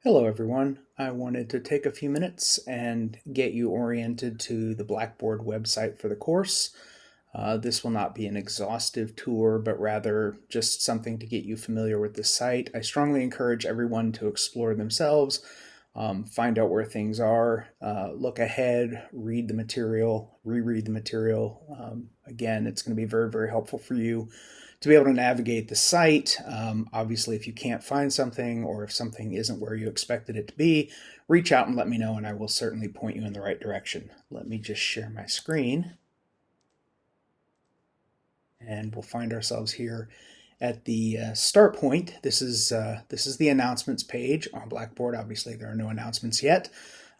Hello, everyone. I wanted to take a few minutes and get you oriented to the Blackboard website for the course. This will not be an exhaustive tour, but rather just something to get you familiar with the site. I strongly encourage everyone to explore themselves, find out where things are, look ahead, read the material, reread the material. Again, it's going to be very, very helpful for you to be able to navigate the site. Obviously, if you can't find something or if something isn't where you expected it to be, reach out and let me know, and I will certainly point you in the right direction. Let me just share my screen, and we'll find ourselves here at the start point. This is the announcements page on Blackboard. Obviously, there are no announcements yet.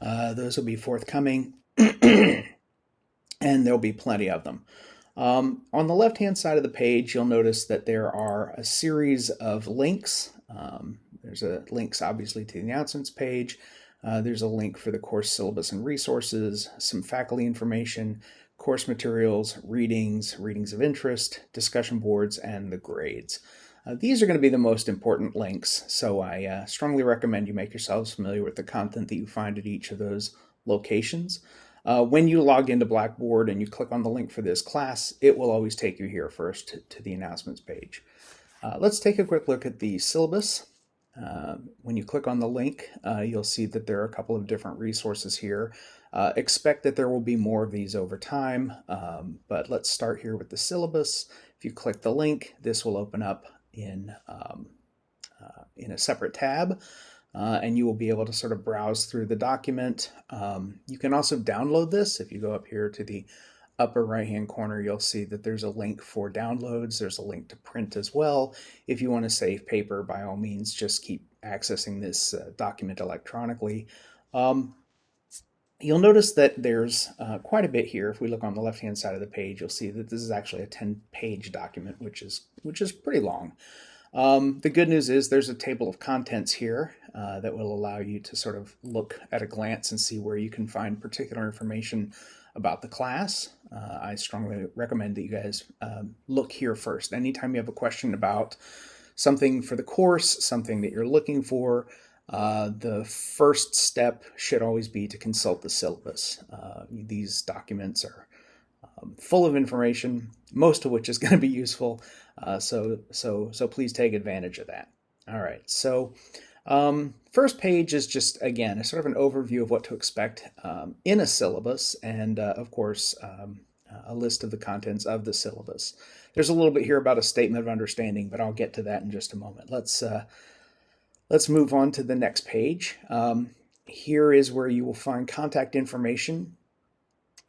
Those will be forthcoming, and there'll be plenty of them. On the left-hand side of the page, you'll notice that there are a series of links. There's links, obviously, to the announcements page. There's a link for the course syllabus and resources, some faculty information, course materials, readings of interest, discussion boards, and the grades. These are going to be the most important links, so I strongly recommend you make yourselves familiar with the content that you find at each of those locations. When you log into Blackboard and you click on the link for this class, it will always take you here first to the announcements page. Let's take a quick look at the syllabus. When you click on the link, you'll see that there are a couple of different resources here. Expect that there will be more of these over time, but let's start here with the syllabus. If you click the link, this will open up in a separate tab. And you will be able to sort of browse through the document. You can also download this. If you go up here to the upper right-hand corner, you'll see that there's a link for downloads. There's a link to print as well. If you want to save paper, by all means, just keep accessing this document electronically. You'll notice that there's quite a bit here. If we look on the left-hand side of the page, you'll see that this is actually a 10-page document, which is pretty long. The good news is there's a table of contents here that will allow you to sort of look at a glance and see where you can find particular information about the class. I strongly recommend that you guys look here first. Anytime you have a question about something for the course, something that you're looking for, the first step should always be to consult the syllabus. These documents are full of information, most of which is going to be useful. So please take advantage of that. All right. So first page is just, again, a sort of an overview of what to expect in a syllabus, and of course, a list of the contents of the syllabus. There's a little bit here about a statement of understanding, but I'll get to that in just a moment. Let's move on to the next page. Here is where you will find contact information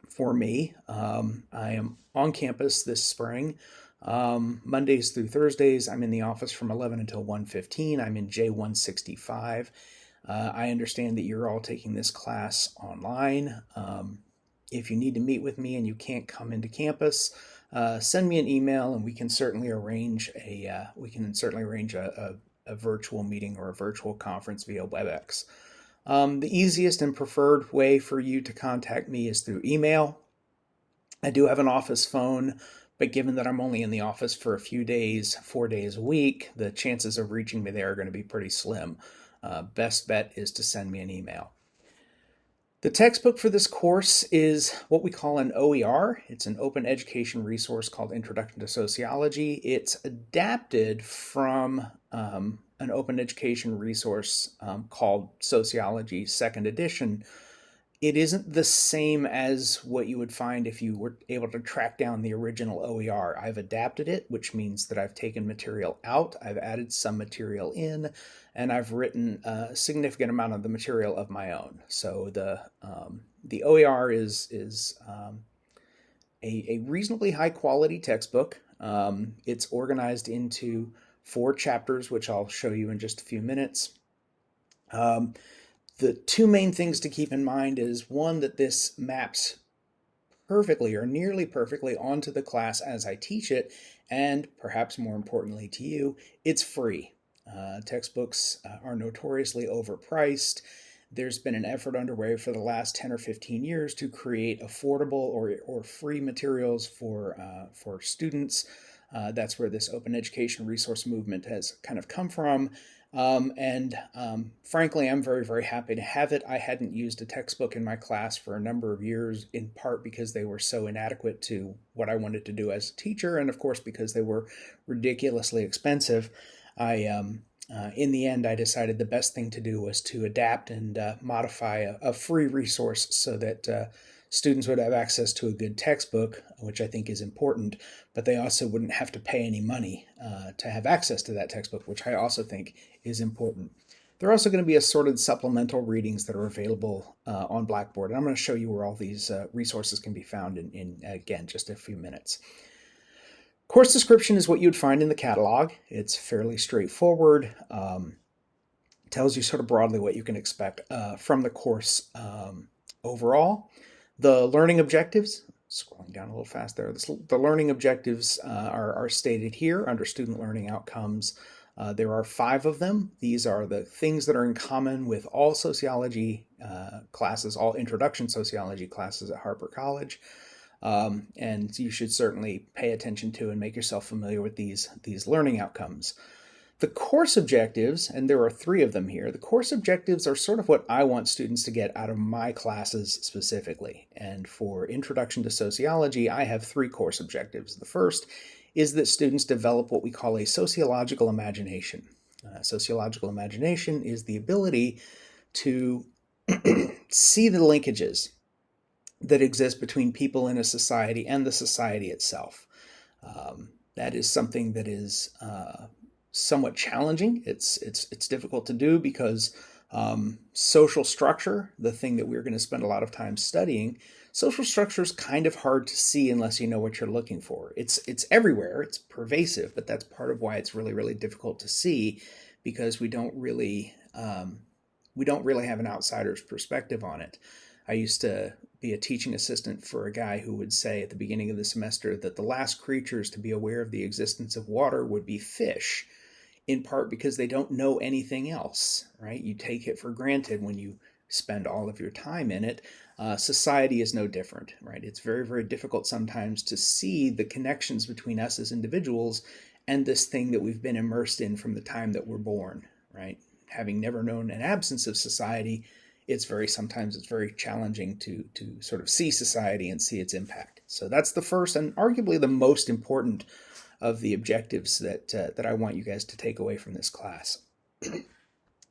for me. I am on campus this spring, Mondays through Thursdays. I'm in the office from 11 until 1:15. I'm in J165. I understand that you're all taking this class online. If you need to meet with me and you can't come into campus, send me an email and we can certainly arrange a virtual meeting or a virtual conference via WebEx. The easiest and preferred way for you to contact me is through email. I do have an office phone, but given that I'm only in the office for a few days, 4 days a week, the chances of reaching me there are going to be pretty slim. Best bet is to send me an email. The textbook for this course is what we call an OER. It's an open education resource called Introduction to Sociology. It's adapted from an open education resource called Sociology Second Edition. It isn't the same as what you would find if you were able to track down the original OER. I've adapted it, which means that I've taken material out, I've added some material in, and I've written a significant amount of the material of my own. So the OER is a reasonably high quality textbook. It's organized into 4 chapters, which I'll show you in just a few minutes. The 2 main things to keep in mind is, one, that this maps perfectly or nearly perfectly onto the class as I teach it, and perhaps more importantly to you, it's free. Textbooks are notoriously overpriced. There's been an effort underway for the last 10 or 15 years to create affordable or free materials for students. That's where this open education resource movement has kind of come from. Frankly, I'm very, very happy to have it. I hadn't used a textbook in my class for a number of years, in part because they were so inadequate to what I wanted to do as a teacher, and of course, because they were ridiculously expensive. In the end, I decided the best thing to do was to adapt and modify a free resource so that students would have access to a good textbook, which I think is important, but they also wouldn't have to pay any money to have access to that textbook, which I also think is important. There are also going to be assorted supplemental readings that are available on Blackboard, and I'm going to show you where all these resources can be found in again, just a few minutes. Course description is what you'd find in the catalog. It's fairly straightforward. Tells you sort of broadly what you can expect from the course overall. The learning objectives, scrolling down a little fast there, the learning objectives are stated here under student learning outcomes. There are 5 of them. These are the things that are in common with all sociology classes, all introduction sociology classes at Harper College. And you should certainly pay attention to and make yourself familiar with these learning outcomes. The course objectives, and there are 3 of them here, the course objectives are sort of what I want students to get out of my classes specifically. And for Introduction to Sociology, I have 3 course objectives. The first is that students develop what we call a sociological imagination. Sociological imagination is the ability to see the linkages that exist between people in a society and the society itself. That is something that is somewhat challenging. It's difficult to do because social structure, the thing that we're going to spend a lot of time studying, social structure is kind of hard to see unless you know what you're looking for. It's everywhere, it's pervasive, but that's part of why it's really, really difficult to see, because we don't really have an outsider's perspective on it. I used to be a teaching assistant for a guy who would say at the beginning of the semester that the last creatures to be aware of the existence of water would be fish, in part because they don't know anything else, right? You take it for granted when you spend all of your time in it. Society is no different, right? It's very, very difficult sometimes to see the connections between us as individuals and this thing that we've been immersed in from the time that we're born, right? Having never known an absence of society, sometimes it's very challenging to sort of see society and see its impact. So that's the first and arguably the most important of the objectives that I want you guys to take away from this class.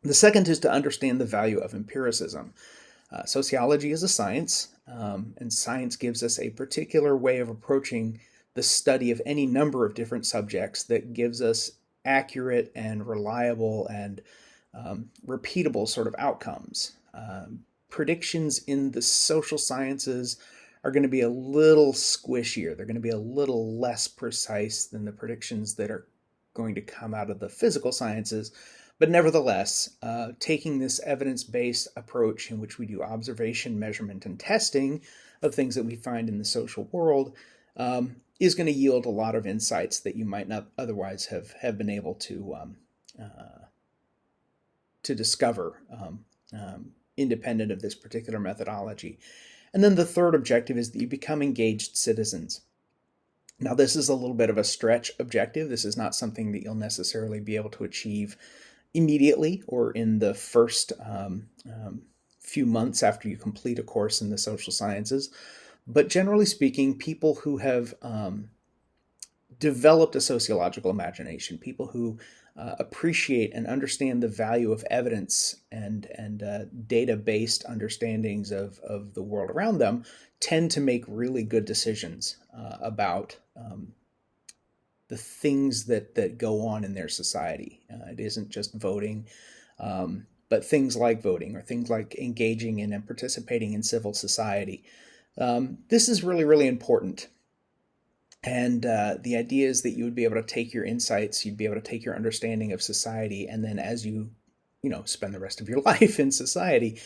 The second is to understand the value of empiricism. Sociology is a science, and science gives us a particular way of approaching the study of any number of different subjects that gives us accurate and reliable and repeatable sort of outcomes. Predictions in the social sciences are going to be a little squishier. They're going to be a little less precise than the predictions that are going to come out of the physical sciences. But nevertheless, taking this evidence-based approach in which we do observation, measurement, and testing of things that we find in the social world is going to yield a lot of insights that you might not otherwise have been able to discover independent of this particular methodology. And then the third objective is that you become engaged citizens. Now, this is a little bit of a stretch objective. This is not something that you'll necessarily be able to achieve immediately or in the first few months after you complete a course in the social sciences. But generally speaking, people who have developed a sociological imagination, people who appreciate and understand the value of evidence and data-based understandings of the world around them, tend to make really good decisions about the things that go on in their society. It isn't just voting, but things like voting or things like engaging in and participating in civil society. This is really, really important. And the idea is that you would be able to take your insights, you'd be able to take your understanding of society, and then as you spend the rest of your life in society,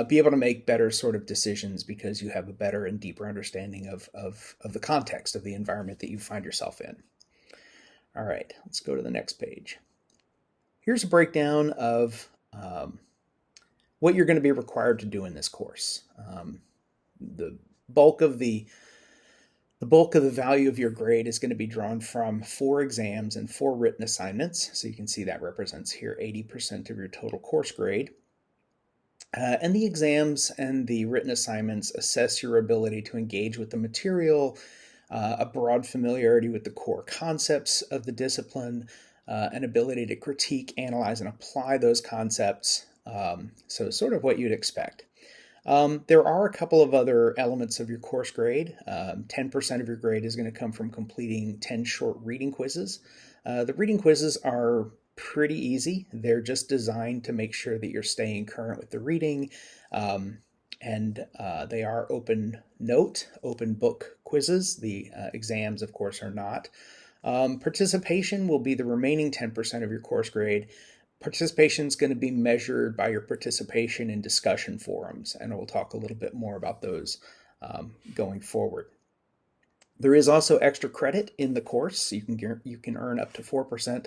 be able to make better sort of decisions because you have a better and deeper understanding of the context of the environment that you find yourself in. All right, let's go to the next page. Here's a breakdown of what you're going to be required to do in this course. The bulk of the The bulk of the value of your grade is going to be drawn from 4 exams and 4 written assignments. So you can see that represents here 80% of your total course grade. And the exams and the written assignments assess your ability to engage with the material, a broad familiarity with the core concepts of the discipline, an ability to critique, analyze, and apply those concepts. So sort of what you'd expect. There are a couple of other elements of your course grade. 10% of your grade is going to come from completing 10 short reading quizzes. The reading quizzes are pretty easy. They're just designed to make sure that you're staying current with the reading. And they are open note, open book quizzes. The exams, of course, are not. Participation will be the remaining 10% of your course grade. Participation is going to be measured by your participation in discussion forums, and we'll talk a little bit more about those going forward. There is also extra credit in the course. You can earn up to 4%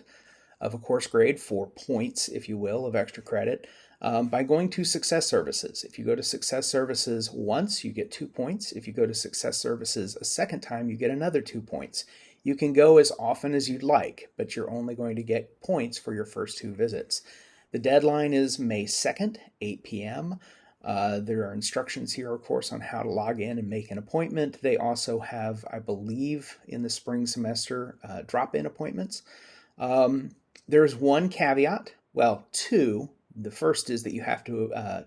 of a course grade, 4 points, if you will, of extra credit by going to Success Services. If you go to Success Services once, you get 2 points. If you go to Success Services a second time, you get another 2 points. You can go as often as you'd like, but you're only going to get points for your first 2 visits. The deadline is May 2nd, 8 p.m. There are instructions here, of course, on how to log in and make an appointment. They also have, I believe, in the spring semester, drop-in appointments. There's one caveat, well, 2. The first is that you have to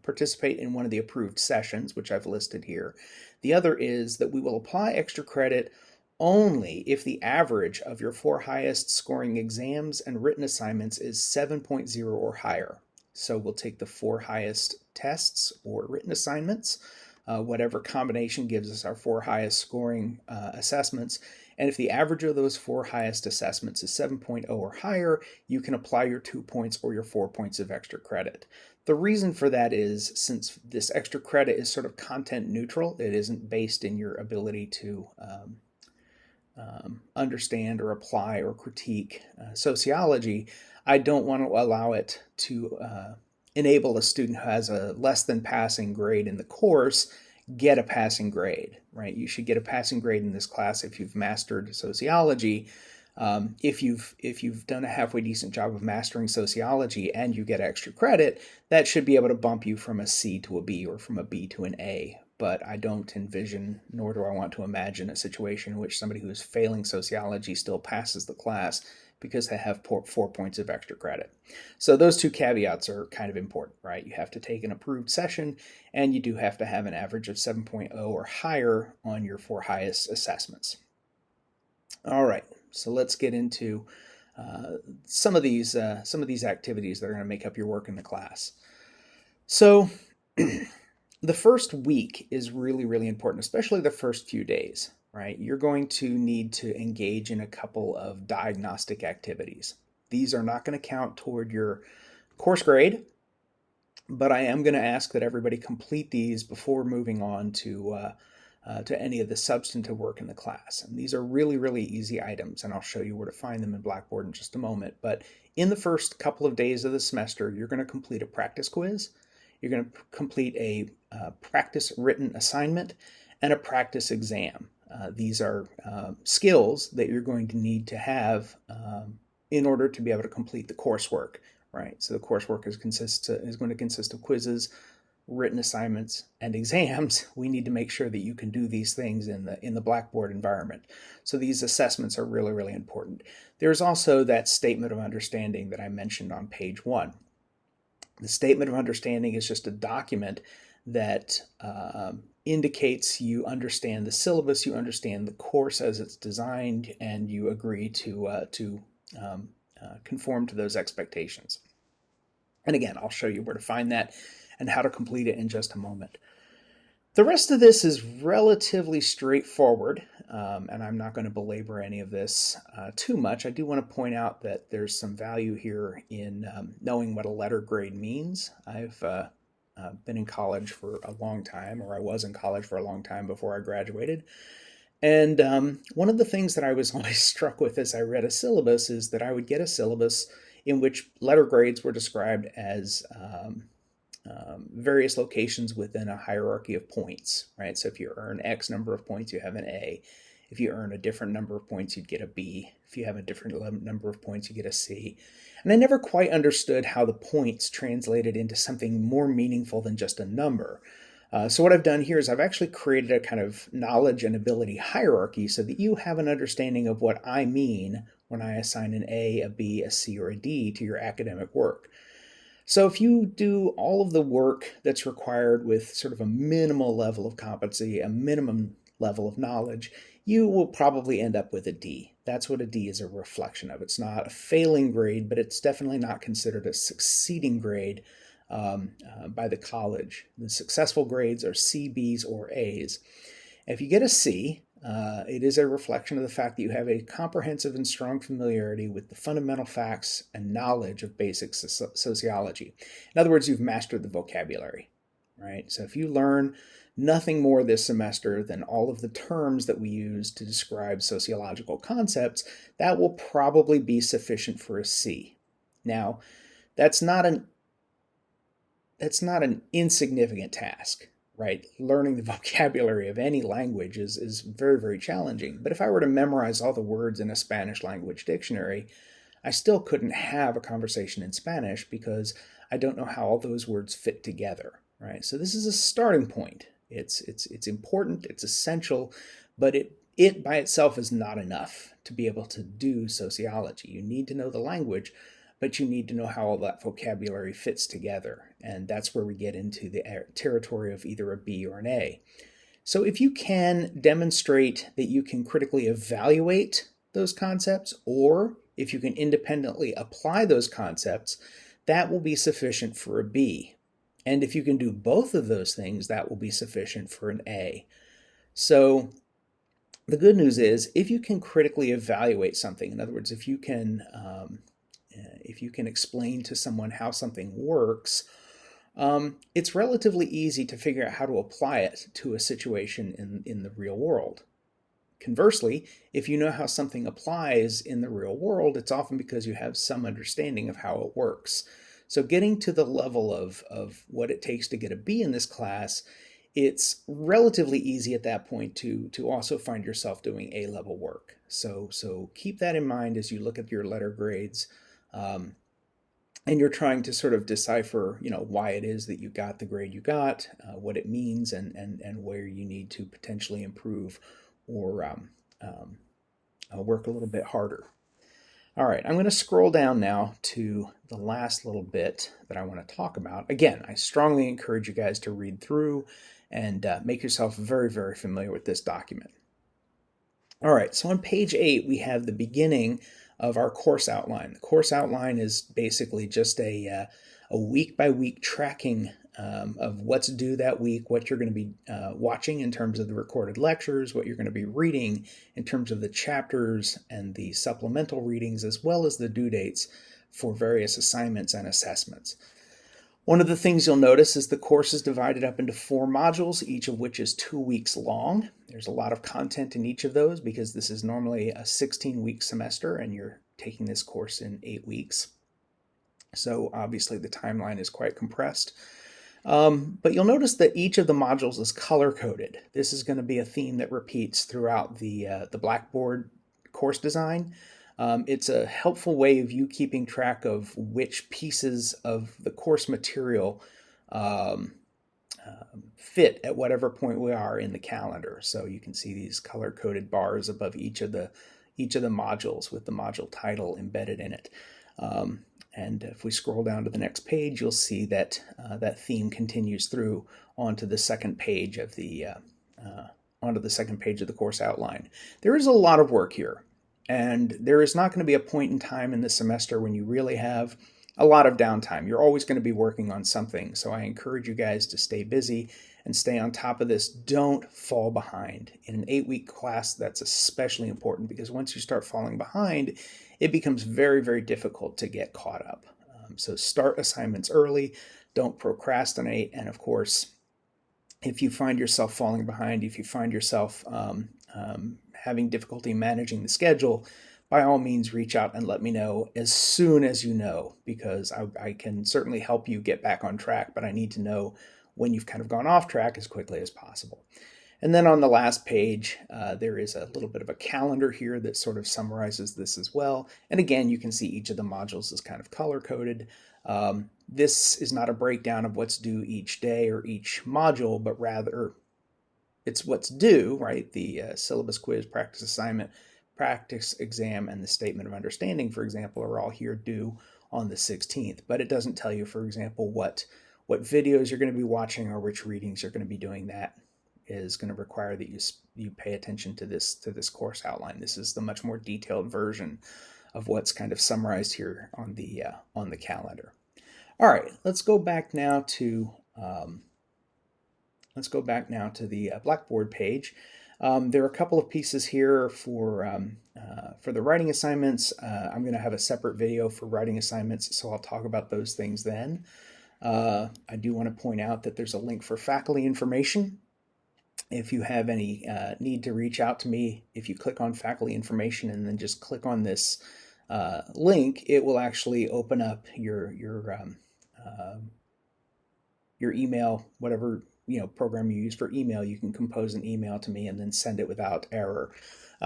participate in one of the approved sessions, which I've listed here. The other is that we will apply extra credit only if the average of your 4 highest scoring exams and written assignments is 7.0 or higher. So we'll take the 4 highest tests or written assignments, whatever combination gives us our 4 highest scoring assessments. And if the average of those 4 highest assessments is 7.0 or higher, you can apply your 2 points or your 4 points of extra credit. The reason for that is since this extra credit is sort of content neutral, it isn't based in your ability to understand or apply or critique sociology, I don't want to allow it to enable a student who has a less than passing grade in the course get a passing grade, right? You should get a passing grade in this class if you've mastered sociology. If you've done a halfway decent job of mastering sociology and you get extra credit, that should be able to bump you from a C to a B or from a B to an A. But I don't envision, nor do I want to imagine, a situation in which somebody who is failing sociology still passes the class because they have 4 points of extra credit. So those 2 caveats are kind of important, right? You have to take an approved session, and you do have to have an average of 7.0 or higher on your 4 highest assessments. All right, so let's get into some of these activities that are going to make up your work in the class. So the first week is really, really important, especially the first few days, right? You're going to need to engage in a couple of diagnostic activities. These are not going to count toward your course grade, but I am going to ask that everybody complete these before moving on to any of the substantive work in the class. And these are really, really easy items, and I'll show you where to find them in Blackboard in just a moment. But in the first couple of days of the semester, you're going to complete a practice quiz. You're going to complete a practice written assignment and a practice exam. These are skills that you're going to need to have in order to be able to complete the coursework, right? So the coursework is going to consist of quizzes, written assignments, and exams. We need to make sure that you can do these things in the Blackboard environment. So these assessments are really, really important. There's also that statement of understanding that I mentioned on page 1. The statement of understanding is just a document that indicates you understand the syllabus, you understand the course as it's designed, and you agree to conform to those expectations. And again, I'll show you where to find that and how to complete it in just a moment. The rest of this is relatively straightforward, and I'm not going to belabor any of this too much. I do want to point out that there's some value here in knowing what a letter grade means. I've been in college for a long time, or I was in college for a long time before I graduated. And one of the things that I was always struck with as I read a syllabus is that I would get a syllabus in which letter grades were described as various locations within a hierarchy of points, right? So if you earn X number of points, you have an A. If you earn a different number of points, you'd get a B. If you have a different number of points, you get a C. And I never quite understood how the points translated into something more meaningful than just a number. So what I've done here is I've actually created a kind of knowledge and ability hierarchy so that you have an understanding of what I mean when I assign an A, a B, a C, or a D to your academic work. So if you do all of the work that's required with sort of a minimal level of competency, a minimum level of knowledge, you will probably end up with a D. That's what a D is a reflection of. It's not a failing grade, but it's definitely not considered a succeeding grade by the college. The successful grades are C, Bs, or As. If you get a C, it is a reflection of the fact that you have a comprehensive and strong familiarity with the fundamental facts and knowledge of basic sociology. In other words, you've mastered the vocabulary, right? So if you learn nothing more this semester than all of the terms that we use to describe sociological concepts, that will probably be sufficient for a C. Now, that's not an insignificant task, right? Learning the vocabulary of any language is very, very challenging. But if I were to memorize all the words in a Spanish language dictionary, I still couldn't have a conversation in Spanish because I don't know how all those words fit together, right? So this is a starting point. It's important, it's essential, but it by itself is not enough to be able to do sociology. You need to know the language, but you need to know how all that vocabulary fits together. And that's where we get into the territory of either a B or an A. So if you can demonstrate that you can critically evaluate those concepts, or if you can independently apply those concepts, that will be sufficient for a B. And if you can do both of those things, that will be sufficient for an A. So the good news is, if you can critically evaluate something, in other words, if you can explain to someone how something works, it's relatively easy to figure out how to apply it to a situation in the real world. Conversely, if you know how something applies in the real world, it's often because you have some understanding of how it works. So getting to the level of what it takes to get a B in this class, it's relatively easy at that point to also find yourself doing A-level work. So keep that in mind as you look at your letter grades. And you're trying to sort of decipher, why it is that you got the grade you got, what it means, and where you need to potentially improve or work a little bit harder. All right, I'm going to scroll down now to the last little bit that I want to talk about. Again, I strongly encourage you guys to read through and make yourself very, very familiar with this document. All right, so on page 8, we have the beginning of our course outline. The course outline is basically just a week-by-week tracking of what's due that week, what you're going to be watching in terms of the recorded lectures, what you're going to be reading in terms of the chapters and the supplemental readings, as well as the due dates for various assignments and assessments. One of the things you'll notice is the course is divided up into 4 modules, each of which is 2 weeks long. There's a lot of content in each of those because this is normally a 16-week semester and you're taking this course in 8 weeks. So obviously the timeline is quite compressed. But you'll notice that each of the modules is color-coded. This is going to be a theme that repeats throughout the Blackboard course design. It's a helpful way of you keeping track of which pieces of the course material fit at whatever point we are in the calendar. So you can see these color-coded bars above each of the modules with the module title embedded in it. And if we scroll down to the next page, you'll see that that theme continues through onto the second page of the course outline. There is a lot of work here, and there is not going to be a point in time in the semester when you really have a lot of downtime. You're always going to be working on something, so I encourage you guys to stay busy and stay on top of this. Don't fall behind. In an 8-week class, that's especially important because once you start falling behind, it becomes very, very difficult to get caught up. So start assignments early, don't procrastinate, and of course, if you find yourself falling behind, if you find yourself having difficulty managing the schedule, by all means reach out and let me know as soon as you know, because I can certainly help you get back on track, but I need to know when you've kind of gone off track as quickly as possible. And then on the last page, there is a little bit of a calendar here that sort of summarizes this as well. And again, you can see each of the modules is kind of color-coded. This is not a breakdown of what's due each day or each module, but rather it's what's due, right? The syllabus, quiz, practice assignment, practice exam, and the statement of understanding, for example, are all here due on the 16th. But it doesn't tell you, for example, what videos you're going to be watching or which readings you're going to be doing. That is going to require that you pay attention to this course outline. This is the much more detailed version of what's kind of summarized here on the calendar. All right, let's go back now to the Blackboard page. There are a couple of pieces here for the writing assignments. I'm going to have a separate video for writing assignments, so I'll talk about those things then. I do want to point out that there's a link for faculty information. If you have any need to reach out to me, if you click on faculty information and then just click on this link, it will actually open up your email, whatever program you use for email. You can compose an email to me and then send it without error.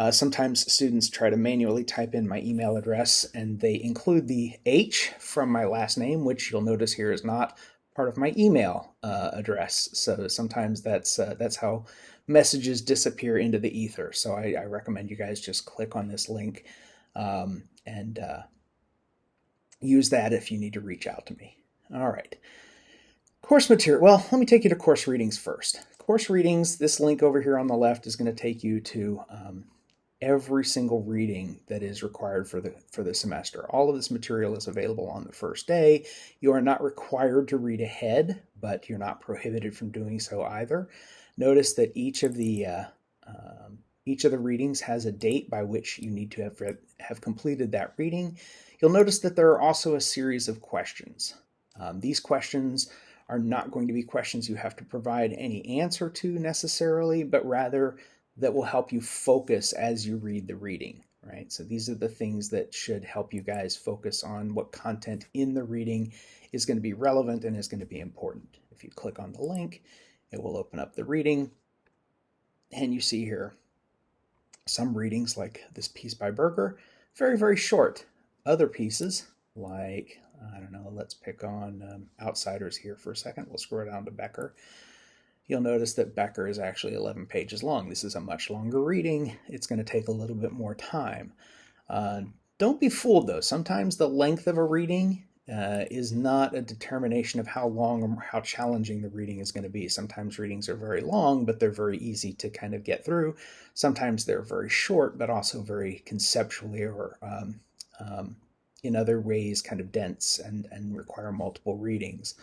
Sometimes students try to manually type in my email address and they include the H from my last name, which you'll notice here is not part of my email address. So sometimes that's how messages disappear into the ether. So I recommend you guys just click on this link and use that if you need to reach out to me. All right. Course material. Well, let me take you to course readings first. Course readings, this link over here on the left is going to take you to every single reading that is required for the semester. All of this material is available on the first day. You are not required to read ahead, but you're not prohibited from doing so either. Notice that each of the readings has a date by which you need to have completed that reading. You'll notice that there are also a series of questions. These questions are not going to be questions you have to provide any answer to necessarily, but rather that will help you focus as you read the reading, right? So these are the things that should help you guys focus on what content in the reading is going to be relevant and is going to be important. If you click on the link, it will open up the reading, and you see here some readings like this piece by Berger, very, very short. Other pieces like, I don't know, let's pick on Outsiders here for a second. We'll scroll down to Becker. You'll notice that Becker is actually 11 pages long. This is a much longer reading. It's going to take a little bit more time. Don't be fooled, though. Sometimes the length of a reading is not a determination of how long or how challenging the reading is going to be. Sometimes readings are very long, but they're very easy to kind of get through. Sometimes they're very short, but also very conceptually or in other ways kind of dense and require multiple readings.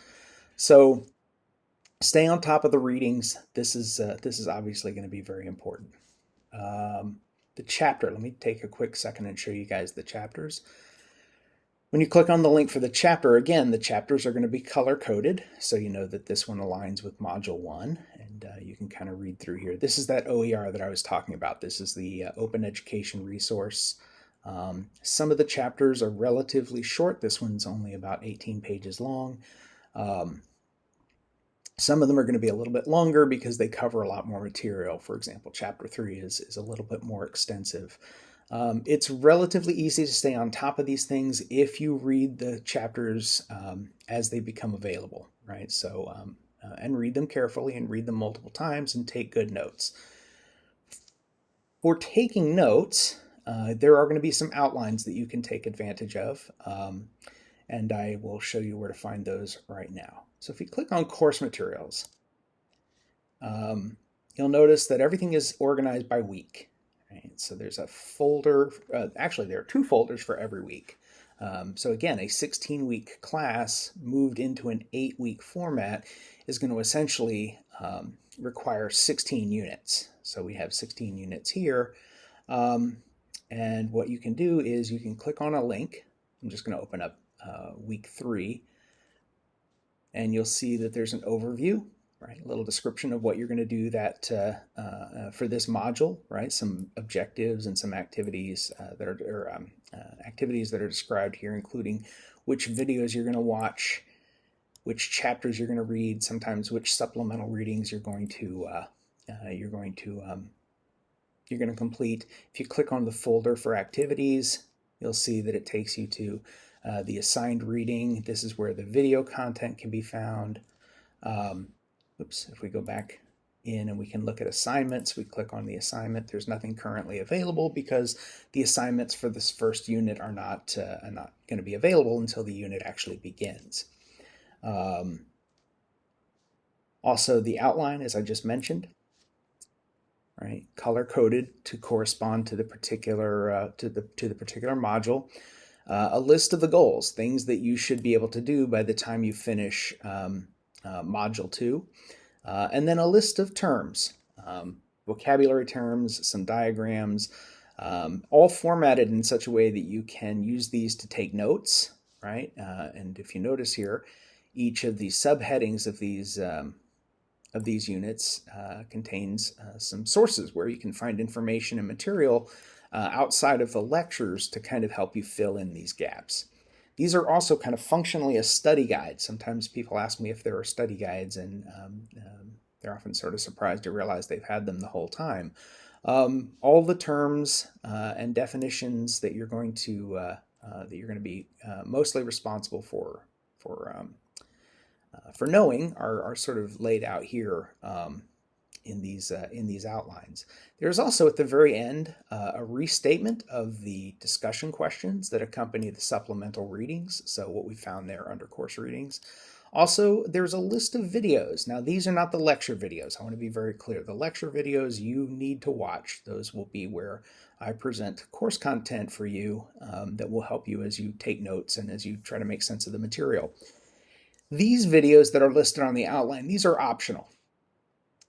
So stay on top of the readings. This is obviously going to be very important. The chapter, let me take a quick second and show you guys the chapters. When you click on the link for the chapter, again, the chapters are going to be color-coded, so you know that this one aligns with Module 1, and you can kind of read through here. This is that OER that I was talking about. This is the Open Education Resource. Some of the chapters are relatively short. This one's only about 18 pages long. Some of them are going to be a little bit longer because they cover a lot more material. For example, Chapter 3 is a little bit more extensive. It's relatively easy to stay on top of these things if you read the chapters as they become available, right? So, and read them carefully and read them multiple times and take good notes. For taking notes, there are going to be some outlines that you can take advantage of, and I will show you where to find those right now. So if you click on course materials, you'll notice that everything is organized by week. Right? So there's a folder, actually there are 2 folders for every week. So again, a 16-week class moved into an 8-week format is going to essentially require 16 units. So we have 16 units here. And what you can do is you can click on a link. I'm just going to open up week 3. And you'll see that there's an overview. right? A little description of what you're going to do for this module, right? Some objectives and some activities activities that are described here, including which videos you're going to watch, which chapters you're going to read, sometimes which supplemental readings you're going to complete. If you click on the folder for activities, you'll see that it takes you to the assigned reading. This is where the video content can be found. If we go back in and we can look at assignments, we click on the assignment. There's nothing currently available because the assignments for this first unit are not going to be available until the unit actually begins. Also, the outline, as I just mentioned, right, color coded to correspond to the particular to the particular module. A list of the goals, things that you should be able to do by the time you finish Module 2, and then a list of terms, vocabulary terms, some diagrams, all formatted in such a way that you can use these to take notes, right? And if you notice here, each of the subheadings of these units contains some sources where you can find information and material outside of the lectures to kind of help you fill in these gaps. These are also kind of functionally a study guide. Sometimes people ask me if there are study guides, and they're often sort of surprised to realize they've had them the whole time. All the terms and definitions that you're going to be mostly responsible for knowing are sort of laid out here in these outlines. There's also at the very end a restatement of the discussion questions that accompany the supplemental readings. So what we found there under course readings. Also, there's a list of videos. Now, these are not the lecture videos. I want to be very clear. The lecture videos you need to watch. Those will be where I present course content for you that will help you as you take notes and as you try to make sense of the material. These videos that are listed on the outline, these are optional.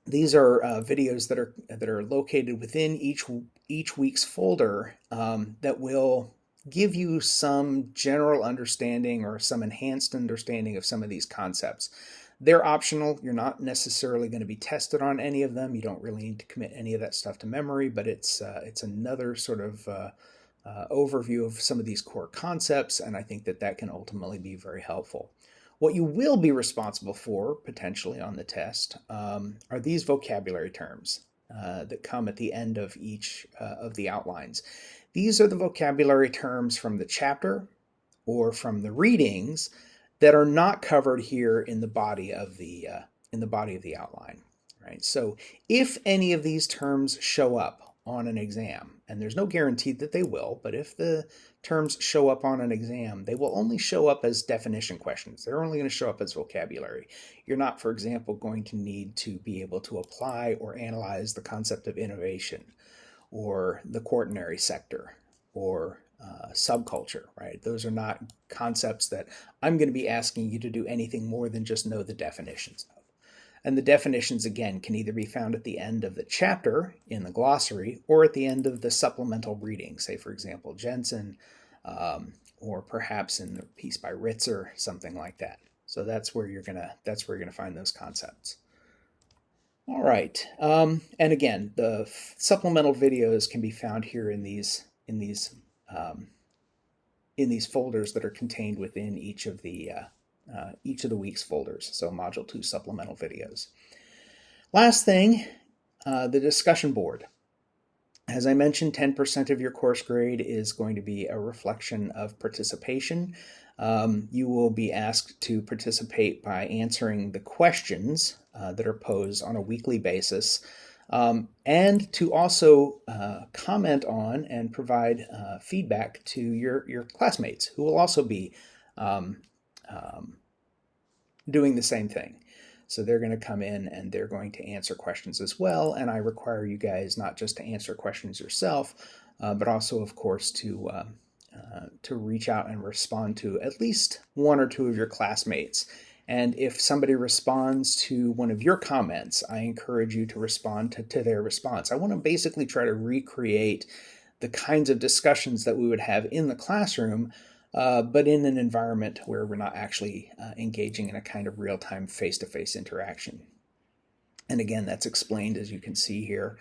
These are videos that are located within each week's folder that will give you some general understanding or some enhanced understanding of some of these concepts. They're optional. You're not necessarily going to be tested on any of them. You don't really need to commit any of that stuff to memory, but it's another sort of overview of some of these core concepts, and I think that can ultimately be very helpful. What you will be responsible for, potentially on the test, are these vocabulary terms that come at the end of each of the outlines. These are the vocabulary terms from the chapter or from the readings that are not covered here in the body of the outline. Right? So if any of these terms show up on an exam, and there's no guarantee that they will, but if the terms show up on an exam, they will only show up as definition questions. They're only going to show up as vocabulary. You're not, for example, going to need to be able to apply or analyze the concept of innovation or the quaternary sector or subculture, right? Those are not concepts that I'm going to be asking you to do anything more than just know the definitions of. And the definitions, again, can either be found at the end of the chapter in the glossary or at the end of the supplemental reading, say, for example, Jensen, or perhaps in the piece by Ritzer, something like that. So that's where you're gonna find those concepts. All right, and again, the supplemental videos can be found here in these folders that are contained within each of the week's folders, so Module 2 supplemental videos. Last thing, the discussion board. As I mentioned, 10% of your course grade is going to be a reflection of participation. You will be asked to participate by answering the questions that are posed on a weekly basis, and to also comment on and provide feedback to your classmates, who will also be doing the same thing. So they're going to come in and they're going to answer questions as well. And I require you guys not just to answer questions yourself, but also, of course, to reach out and respond to at least one or two of your classmates. And if somebody responds to one of your comments, I encourage you to respond to their response. I want to basically try to recreate the kinds of discussions that we would have in the classroom, but in an environment where we're not actually engaging in a kind of real-time face-to-face interaction. And again, that's explained, as you can see here,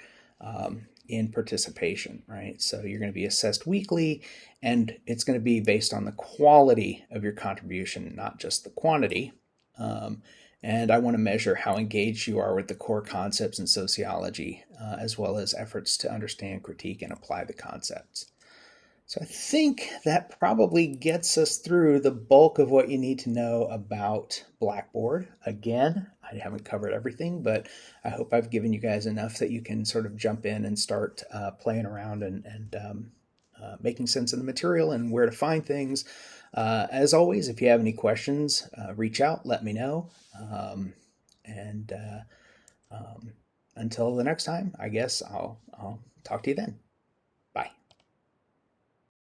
in participation, right? So you're going to be assessed weekly, and it's going to be based on the quality of your contribution, not just the quantity. And I want to measure how engaged you are with the core concepts in sociology, as well as efforts to understand, critique, and apply the concepts. So I think that probably gets us through the bulk of what you need to know about Blackboard. Again, I haven't covered everything, but I hope I've given you guys enough that you can sort of jump in and start playing around and making sense of the material and where to find things. As always, if you have any questions, reach out, let me know. And until the next time, I guess I'll talk to you then.